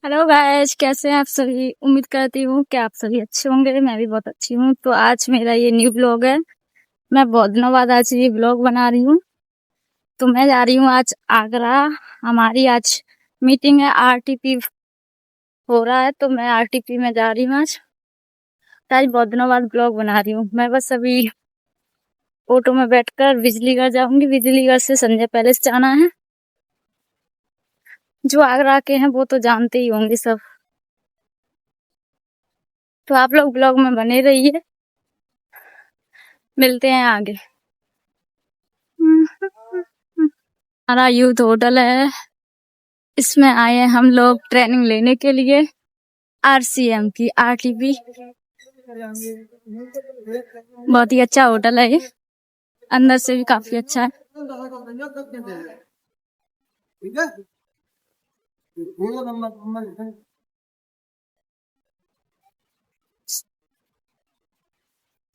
Hello guys, कैसे हैं आप सभी। उम्मीद करती हूँ कि आप सभी अच्छे होंगे। मैं भी बहुत अच्छी हूँ। तो आज मेरा ये न्यू ब्लॉग है। मैं बहुत दिनों बाद आज ये ब्लॉग बना रही हूँ। तो मैं जा रही हूँ आज आगरा। हमारी आज मीटिंग है, आरटीपी हो रहा है, तो मैं आरटीपी में जा रही हूँ आज। तो आज बहुत दिनों बाद ब्लॉग बना रही हूँ। मैं बस अभी ऑटो में बैठकर बिजलीगढ़ जाऊंगी। बिजलीगढ़ से संजय पैलेस जाना है। जो आगरा के हैं वो तो जानते ही होंगे सब। तो आप लोग ब्लॉग में बने रहिए। मिलते हैं आगे। हमारा यूथ होटल है, इसमें आए हैं हम लोग ट्रेनिंग लेने के लिए। आरसीएम की आरटीपी। बहुत ही अच्छा होटल है ये, अंदर से भी काफी अच्छा है।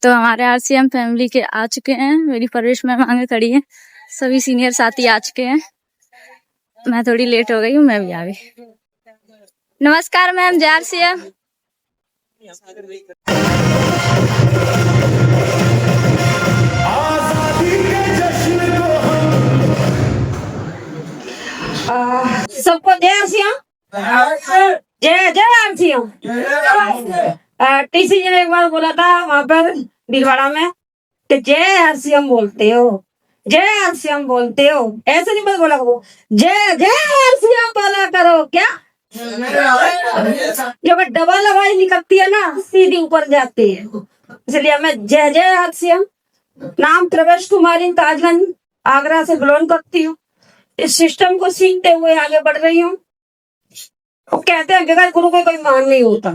तो हमारे आरसीएम फैमिली के आ चुके हैं। मेरी परवेश मैम आगे खड़ी है। सभी सीनियर साथी आ चुके हैं। मैं थोड़ी लेट हो गई हूँ, मैं भी आ गई। नमस्कार मैम, जय आरसीएम। सबको जय आरसीएम। जय जय आरसीएम। टीसी जी ने एक बार बोला था वहां पर भीलवाड़ा में कि जय आरसीएम बोलते हो, जय आरसीएम बोलते हो। ऐसे नहीं बोला करो, जय जय आरसीएम बोला करो। क्या जो डबल आवाज निकलती है ना, सीधी ऊपर जाती है। इसलिए मैं जय जय आरसीएम। नाम प्रवेश कुमारी, ताजगंज आगरा से बिलोंग करती हूँ। इस सिस्टम को सीखते हुए आगे बढ़ रही हूँ। वो कहते हैं बगैर गुरु को कोई मान नहीं होता।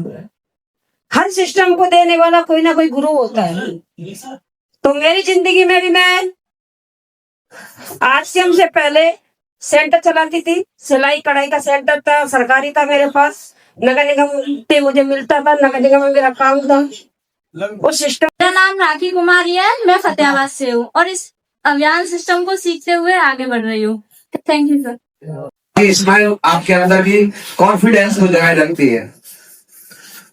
हर सिस्टम को देने वाला कोई ना कोई गुरु होता है। तो मेरी जिंदगी में भी मैं आरसीएम से पहले सेंटर चलाती थी। सिलाई कढ़ाई का सेंटर था, सरकारी था मेरे पास। नगर निगम से मुझे मिलता था, नगर निगम में मेरा काम था। उस सिस्टम। मेरा नाम राखी कुमारी है, मैं फतेहाबाद से हूँ और इस अभियान सिस्टम को सीखते हुए आगे बढ़ रही हूँ। Thank you sir. स्माइल आपके अंदर भी कॉन्फिडेंस को जगाए रखती है।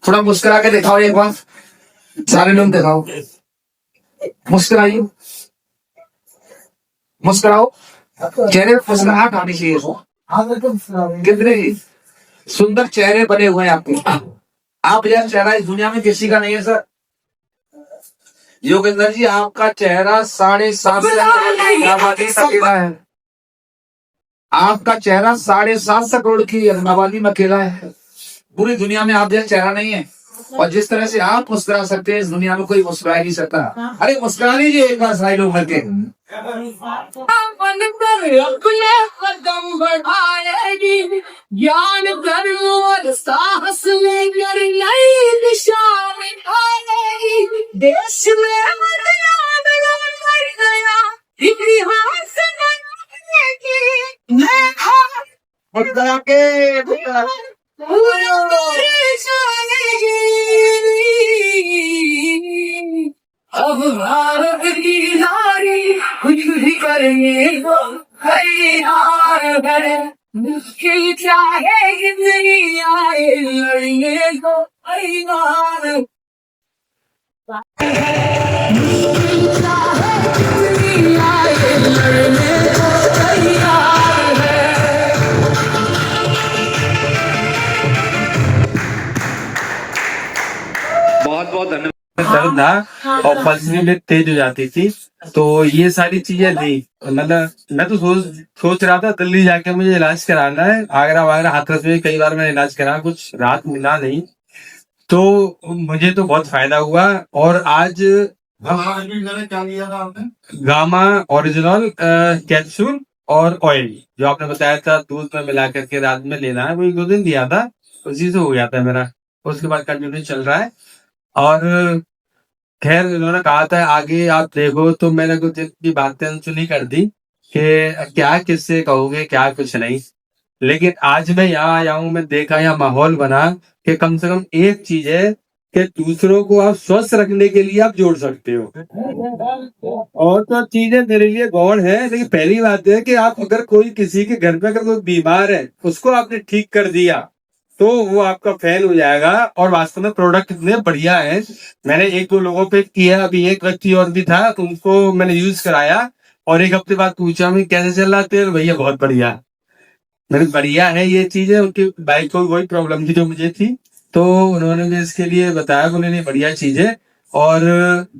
थोड़ा मुस्कुरा के दिखाओ एक बार, सारे लोग दिखाओ, मुस्कुराइए, मुस्कुराओ, चेहरे पर मुस्कुराहट आनी चाहिए। कितने सुंदर चेहरे बने हुए हैं आपके। आप यह चेहरा इस दुनिया में किसी का नहीं है सर। योगेंद्र जी, आपका चेहरा 7.5 है। आपका चेहरा 7.5 करोड़ की आबादी में अकेला है। पूरी दुनिया में आप जैसा चेहरा नहीं है। और जिस तरह से आप मुस्कुरा सकते हैं, इस दुनिया में कोई मुस्कुरा ही नहीं सकता। अरे मुस्कुरा लीजिए एक बार साइड होकर के। कदम बढ़ाएगी, ज्ञान कर्म और साहस लेकर नई दिशा दिखाएगी। देश में बदलाव कर गया इतिहास मुस्कुरा के अब भारत की नारी कुछ भी करेंगे तो तैयार है। मुश्किल चाहे जिंदगी आए, लड़ेंगे तो तैयार। मुश्किल चाहे जिंदगी आए, लड़ने को तैयार है। बहुत बहुत धन्यवाद। दर्द था और पल्स भी तेज हो जाती थी। तो ये सारी चीजें थी। मतलब मैं तो सोच रहा था दिल्ली जाके मुझे इलाज कराना है। आगरा वागरा हाथरस में कई बार मैंने इलाज करा, कुछ राहत मिला नहीं। तो मुझे तो बहुत फायदा हुआ। और आज क्या लिया था आपने? गामा ओरिजिनल कैप्सूल और ऑयल जो आपने बताया था दूध में मिला करके रात में लेना है, वो 1-2 दिन दिया था, उसी से हो गया था मेरा। उसके बाद कंटिन्यू चल रहा है। और खैर उन्होंने कहा था आगे आप देखो, तो मैंने कुछ इतनी बातें सुनी कर दी कि क्या किससे कहोगे, क्या कुछ नहीं। लेकिन आज मैं यहाँ आया हूँ, मैं देखा यहाँ माहौल बना कि कम से कम एक चीज है कि दूसरों को आप स्वस्थ रखने के लिए आप जोड़ सकते हो। और तो चीजें मेरे लिए गौण है, लेकिन पहली बात है कि आप अगर कोई किसी के घर में अगर कोई बीमार है, उसको आपने ठीक कर दिया, तो वो आपका फैन हो जाएगा। और वास्तव में प्रोडक्ट इतने बढ़िया है। मैंने एक दो लोगों पे किया, अभी एक व्यक्ति और भी था तो उनको मैंने यूज कराया और एक हफ्ते बाद पूछा मैं कैसे चल रहा तेल, भैया बहुत बढ़िया। मैंने बढ़िया है ये चीजें। उनकी बाइक को वही प्रॉब्लम थी जो मुझे थी, तो उन्होंने मुझे इसके लिए बताया कि उन्होंने बढ़िया चीज है। और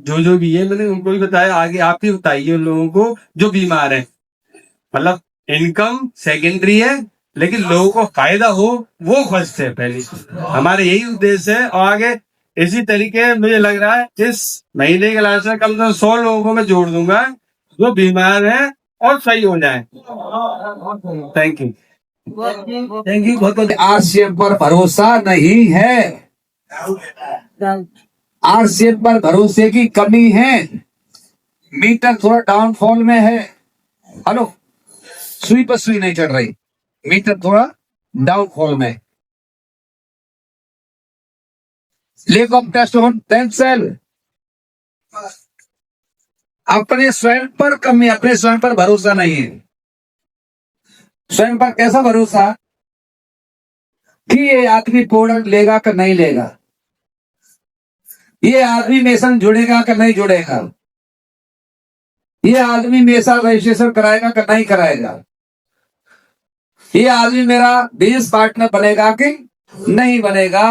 जो भी है मैंने उनको भी बताया, आगे आप ही बताइए उन लोगों को जो बीमार है। मतलब इनकम सेकेंडरी है, लेकिन लोगों को फायदा हो वो फर्स्ट है। पहले हमारे यही उद्देश्य है। और आगे इसी तरीके मुझे लग रहा है इस महीने के लास्ट में कम से कम 100 लोगों को मैं जोड़ दूंगा जो बीमार है और सही हो जाए। Thank you. थैंक यू बहुत बहुत। आरसीएम पर भरोसा नहीं है, आरसीएम पर भरोसे की कमी है, मीटर थोड़ा डाउनफॉल में है। हेलो, सुई पर सुई नहीं चढ़ रही, मीटर थोड़ा डाउनफॉल में। लेक ऑफ टेस्ट ऑन टेंसेल, अपने स्वयं पर कमी, अपने स्वयं पर भरोसा नहीं है। स्वयं पर कैसा भरोसा कि ये आदमी प्रोडक्ट लेगा कि नहीं लेगा, ये आदमी मेरे संग जुड़ेगा कि नहीं जुड़ेगा, ये आदमी मेरे साथ रजिस्ट्रेशन कराएगा कि नहीं कराएगा, ये आदमी मेरा बिजनेस पार्टनर बनेगा कि नहीं बनेगा।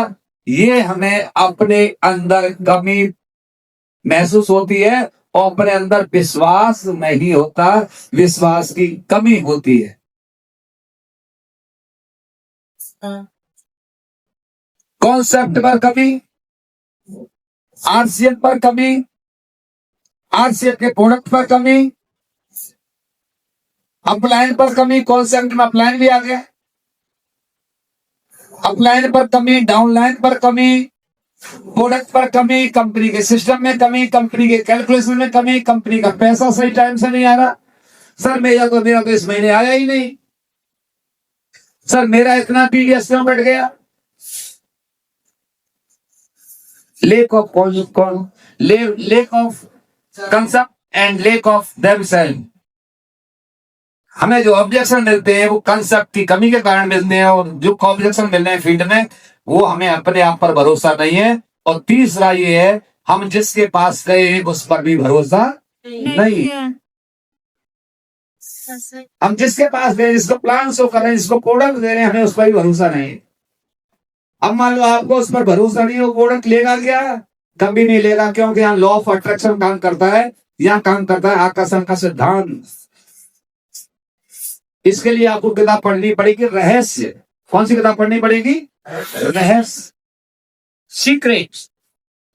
ये हमें अपने अंदर कमी महसूस होती है और अपने अंदर विश्वास नहीं होता, विश्वास की कमी होती है। कॉन्सेप्ट पर कमी, आरसीएम पर कमी, आरसीएम के प्रोडक्ट पर कमी, अपलाइन पर कमी। कॉन्सेप्ट में अपलाइन भी आ गया, अपलाइन पर कमी, डाउनलाइन पर कमी, प्रोडक्ट पर कमी, कंपनी के सिस्टम में कमी, कंपनी के कैलकुलेशन में कमी, कंपनी का पैसा सही टाइम से नहीं आ रहा। सर मेरा तो इस महीने आया ही नहीं, सर मेरा इतना पीडीएस में बढ़ गया। Lack of concept and lack of themselves. हमें जो ऑब्जेक्शन मिलते हैं वो कंसेप्ट की कमी के कारण मिलते हैं, और जो ऑब्जेक्शन मिल रहे हैं फील्ड में वो हमें अपने आप पर भरोसा नहीं है। और तीसरा ये है, हम जिसके पास गए हैं उस पर भी भरोसा नहीं। हम जिसके पास गए, जिसको प्लान शो कर रहे हैं, जिसको प्रोडक्ट दे रहे हैं, हमें उस पर भी भरोसा नहीं। अब मान लो आपको उस पर भरोसा नहीं, वो प्रोडक्ट लेगा क्या? कभी नहीं लेगा, क्योंकि यहाँ लॉ ऑफ अट्रैक्शन काम करता है, यहाँ काम करता है आकर्षण का सिद्धांत। इसके लिए आपको किताब पढ़नी पड़ेगी, रहस्य। कौन सी किताब पढ़नी पड़ेगी? रहस्य, सीक्रेट्स।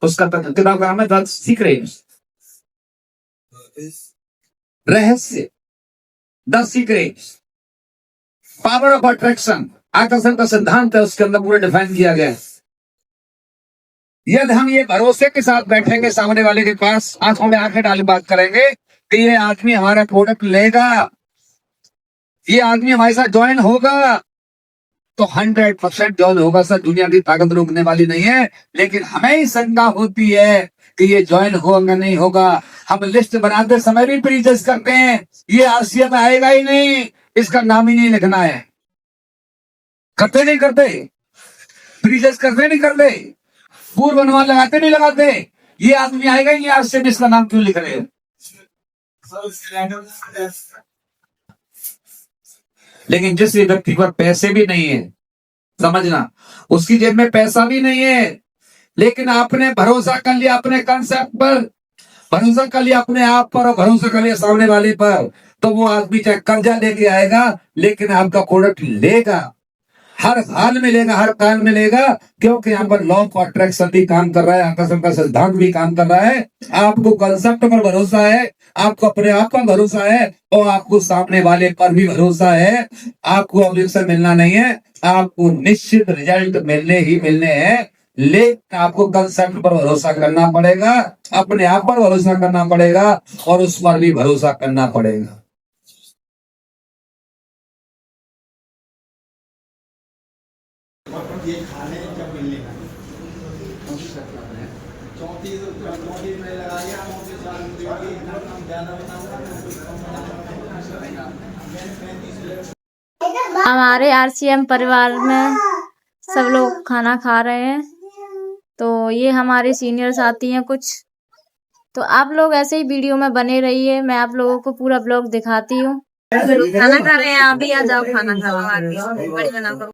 उसका किताब का नाम है द सीक्रेट्स, रहस्य, the secrets, power of attraction, आकर्षण का सिद्धांत है, उसके अंदर पूरा डिफाइन किया गया है। यदि हम ये भरोसे के साथ बैठेंगे सामने वाले के पास, आंखों में आंखें डाली बात करेंगे कि ये आदमी हमारा प्रोडक्ट लेगा, ये आदमी हमारे साथ ज्वाइन होगा, तो 100% ज्वाइन होगा। सर दुनिया की ताकत रोकने वाली नहीं है, लेकिन हमें ही शंका होती है कि ये ज्वाइन होगा नहीं होगा। हम लिस्ट बनाते समय भी प्रीजज करते हैं, ये आरसीएम में आएगा ही नहीं, इसका नाम ही नहीं लिखना है। करते नहीं करते, प्रीजज करते नहीं करते, पूर्व अनुमान लगाते नहीं लगाते, ये आदमी आएगा ही नहीं आरसीएम, इसका नाम क्यों लिख रहे हैं? लेकिन जिस व्यक्ति पर पैसे भी नहीं है, समझना, उसकी जेब में पैसा भी नहीं है, लेकिन आपने भरोसा कर लिया अपने कंसेप्ट पर, भरोसा कर लिया अपने आप पर और भरोसा कर लिया सामने वाले पर, तो वो आदमी चाहे कर्जा लेके आएगा लेकिन आपका प्रोडक्ट लेगा, हर हाल में लेगा, हर काल में लेगा, क्योंकि यहाँ पर लॉ ऑफ अट्रैक्शन भी काम कर रहा है, आकर्षण का सिद्धांत भी काम कर रहा है। आपको कंसेप्ट पर भरोसा है, आपको अपने आप पर भरोसा है और आपको सामने वाले पर भी भरोसा है। आपको ऑब्जेक्शन मिलना नहीं है, आपको निश्चित रिजल्ट मिलने ही मिलने हैं, लेकिन आपको कंसेप्ट पर भरोसा करना पड़ेगा, अपने आप पर भरोसा करना पड़ेगा और उस पर भी भरोसा करना पड़ेगा। हमारे आरसीएम परिवार में सब लोग खाना खा रहे हैं। तो ये हमारे सीनियर्स आती हैं कुछ। तो आप लोग ऐसे ही वीडियो में बने रहिए, मैं आप लोगों को पूरा ब्लॉग दिखाती हूँ। खाना खा रहे हैं, आप भी आ जाओ खाना खाओ।